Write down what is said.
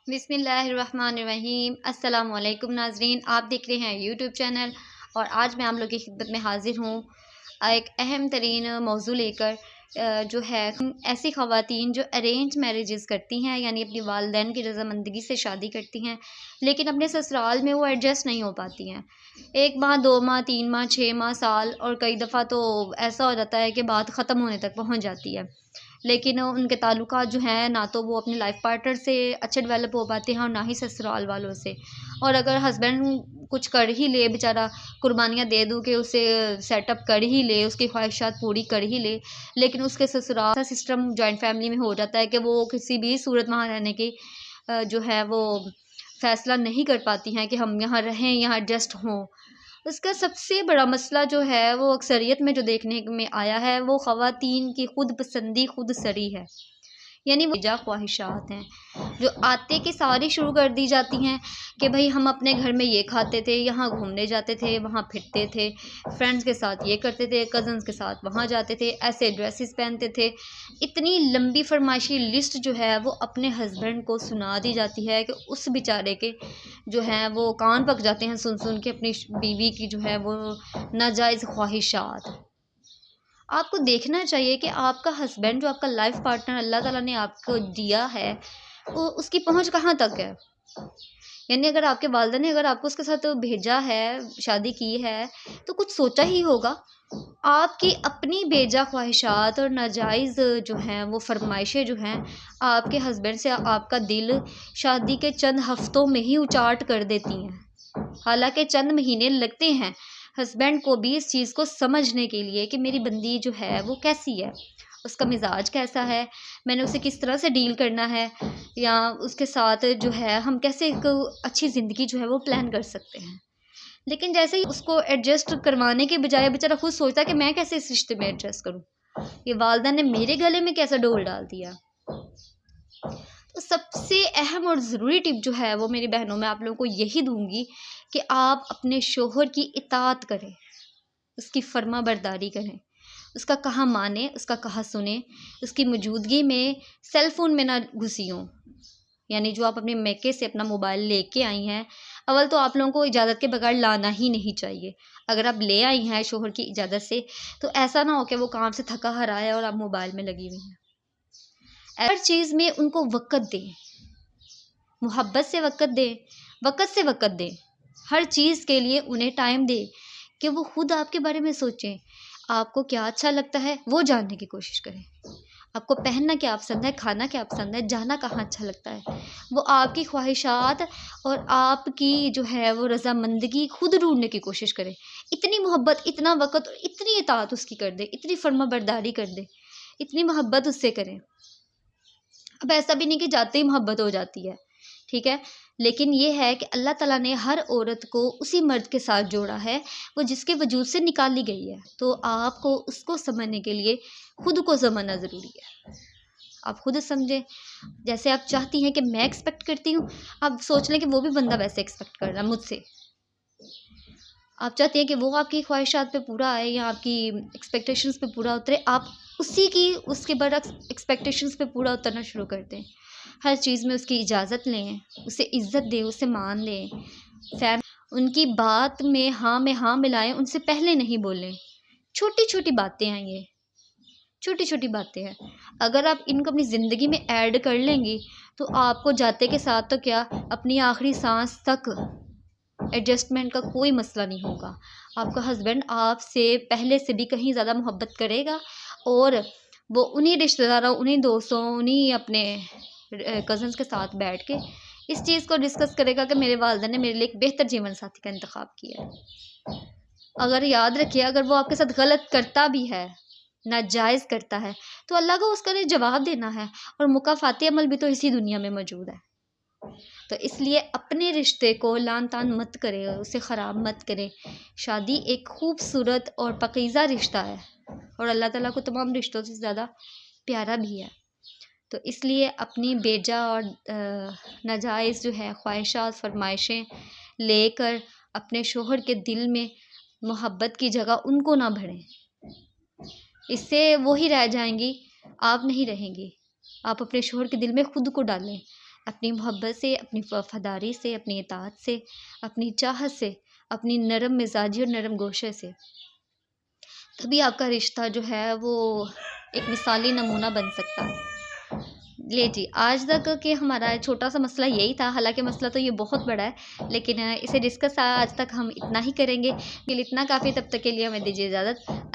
बिस्मिल्लाहिर्रहमानिर्रहीम। अस्सलाम वालेकुम नाज़रीन, आप देख रहे हैं यूट्यूब चैनल और आज मैं आप लोगों की खिदमत में हाज़िर हूँ एक अहम तरीन मौजू लेकर। जो है ऐसी ख़वातीन जो अरेंज मैरिजेस करती हैं, यानी अपनी वालिदैन की रज़ामंदगी से शादी करती हैं, लेकिन अपने ससुराल में वो एडजस्ट नहीं हो पाती हैं। 1 माह, 2 माह, 3 माह, 6 माह, साल और कई दफ़ा तो ऐसा हो जाता है कि बात ख़त्म होने तक पहुँच जाती है। लेकिन उनके ताल्लुकात जो हैं, ना तो वो अपने लाइफ पार्टनर से अच्छे डेवलप हो पाते हैं और ना ही ससुराल वालों से। और अगर हस्बैंड कुछ कर ही ले, बेचारा कुर्बानियाँ दे दूँ कि उसे सेटअप कर ही ले, उसकी ख्वाहिशात पूरी कर ही ले, लेकिन उसके ससुराल का सिस्टम जॉइंट फैमिली में हो जाता है कि वो किसी भी सूरत वहाँ रहने की जो है वो फ़ैसला नहीं कर पाती हैं कि हम यहाँ रहें, यहाँ एडजस्ट हों। उसका सबसे बड़ा मसला जो है वो अक्सरियत में जो देखने में आया है, वो ख़वातीन की खुद पसंदी खुद सरी है। यानी वो बेजा ख्वाहिशात हैं जो आते की सारी शुरू कर दी जाती हैं कि भाई हम अपने घर में ये खाते थे, यहाँ घूमने जाते थे, वहाँ फिरते थे, फ्रेंड्स के साथ ये करते थे, कज़न्स के साथ वहाँ जाते थे, ऐसे ड्रेसेस पहनते थे। इतनी लंबी फरमाइशी लिस्ट जो है वो अपने हस्बैंड को सुना दी जाती है कि उस बेचारे के जो हैं वो कान पक जाते हैं सुन सुन के अपनी बीवी की जो है वो नाजायज़ ख्वाहिशात। आपको देखना चाहिए कि आपका हस्बैंड जो आपका लाइफ पार्टनर अल्लाह ताला ने आपको दिया है, वो उसकी पहुंच कहाँ तक है। यानी अगर आपके वालिदैन ने अगर आपको उसके साथ भेजा है, शादी की है, तो कुछ सोचा ही होगा। आपकी अपनी बेजा ख्वाहिशात और नाजायज़ जो हैं वो फरमाइशें जो हैं, आपके हस्बैंड से आपका दिल शादी के चंद हफ्तों में ही उचाट कर देती हैं। हालांकि चंद महीने लगते हैं हस्बैंड को भी इस चीज़ को समझने के लिए कि मेरी बंदी जो है वो कैसी है, उसका मिजाज कैसा है, मैंने उसे किस तरह से डील करना है, या उसके साथ जो है हम कैसे एक अच्छी ज़िंदगी जो है वो प्लान कर सकते हैं। लेकिन जैसे ही उसको एडजस्ट करवाने के बजाय बेचारा खुद सोचता है कि मैं कैसे इस रिश्ते में एडजस्ट करूँ, ये वालिदा ने मेरे गले में कैसा डोल डाल दिया। तो सबसे अहम और ज़रूरी टिप जो है वो मेरी बहनों में आप लोगों को यही दूंगी कि आप अपने शोहर की इताअत करें, उसकी फर्मा बरदारी करें, उसका कहा माने, उसका कहा सुने, उसकी मौजूदगी में सेल फ़ोन में ना घुसी हों। यानी जो आप अपने मैके से अपना मोबाइल लेके आई हैं, अव्वल तो आप लोगों को इजाज़त के बगैर लाना ही नहीं चाहिए। अगर आप ले आई हैं शोहर की इजाज़त से, तो ऐसा ना हो कि वो काम से थका हारा है और आप मोबाइल में लगी हुई हैं। हर चीज़ में उनको वक़्त दें, मोहब्बत से वक़्त दें, वक़्त से वक़्त दें। हर चीज़ के लिए उन्हें टाइम दें कि वो खुद आपके बारे में सोचें। आपको क्या अच्छा लगता है वो जानने की कोशिश करें। आपको पहनना क्या पसंद है, खाना क्या पसंद है, जाना कहाँ अच्छा लगता है, वो आपकी ख्वाहिशात और आपकी जो है वो रज़ामंदगी खुद ढूँढने की कोशिश करें। इतनी मोहब्बत, इतना वक़्त और इतनी इताअत उसकी कर दें, इतनी फर्माबरदारी कर दें, इतनी मोहब्बत उससे करें। अब ऐसा भी नहीं कि जाते ही मोहब्बत हो जाती है, ठीक है? लेकिन ये है कि अल्लाह ताला ने हर औरत को उसी मर्द के साथ जोड़ा है, वो जिसके वजूद से निकाली गई है। तो आपको उसको समझने के लिए खुद को समझना ज़रूरी है। आप खुद समझें, जैसे आप चाहती हैं कि मैं एक्सपेक्ट करती हूँ, आप सोच लें कि वो भी बंदा वैसे एक्सपेक्ट कर रहा है मुझसे। आप चाहती हैं कि वो आपकी ख्वाहिशात पे पूरा आए या आपकी एक्सपेक्टेशंस पे पूरा उतरे, आप उसी की उसके बरक्स एक्सपेक्टेशंस पे पूरा उतरना शुरू कर दें। हर चीज़ में उसकी इजाज़त लें, उसे इज़्ज़त दें, उसे मान लें। फैम उनकी बात में हाँ मिलाएँ, उनसे पहले नहीं बोलें। छोटी-छोटी बातें हैं ये, छोटी-छोटी बातें हैं। अगर आप इनको अपनी ज़िंदगी में ऐड कर लेंगी, तो आपको जाते के साथ तो क्या, अपनी आखिरी साँस तक एडजस्टमेंट का कोई मसला नहीं होगा। आपका हस्बैंड आपसे पहले से भी कहीं ज़्यादा मोहब्बत करेगा और वो उन्हीं रिश्तेदारों, उन्हीं दोस्तों, उन्हीं अपने कज़न्स के साथ बैठ के इस चीज़ को डिस्कस करेगा कि मेरे वालिदैन ने मेरे लिए एक बेहतर जीवन साथी का इंतखाब किया है। अगर याद रखिए, अगर वो आपके साथ गलत करता भी है, नाजायज़ करता है, तो अल्लाह को उसका लिए जवाब देना है और मुकाफ़ाती अमल भी तो इसी दुनिया में मौजूद है। तो इसलिए अपने रिश्ते को लान-तान मत करें, उसे ख़राब मत करें। शादी एक खूबसूरत और पाकीज़ा रिश्ता है और अल्लाह ताला को तमाम रिश्तों से ज़्यादा प्यारा भी है। तो इसलिए अपनी बेजा और नाजायज़ जो है ख्वाहिशात, फ़रमाइशें लेकर अपने शोहर के दिल में मोहब्बत की जगह उनको ना भरें। इससे वो ही रह जाएँगी, आप नहीं रहेंगी। आप अपने शोहर के दिल में खुद को डालें। अपनी मोहब्बत से, अपनी वफ़ादारी से, अपनी इताअत से, अपनी चाहत से, अपनी नरम मिज़ाजी और नरम गोशे से, तभी आपका रिश्ता जो है वो एक मिसाली नमूना बन सकता है। ले जी, आज तक के हमारा छोटा-सा मसला यही था, हालाँकि मसला तो ये बहुत बड़ा है, लेकिन इसे डिस्कस आज तक हम इतना ही करेंगे। इतना काफ़ी, तब तक के लिए हमें दीजिए इजाज़त। अल्लाह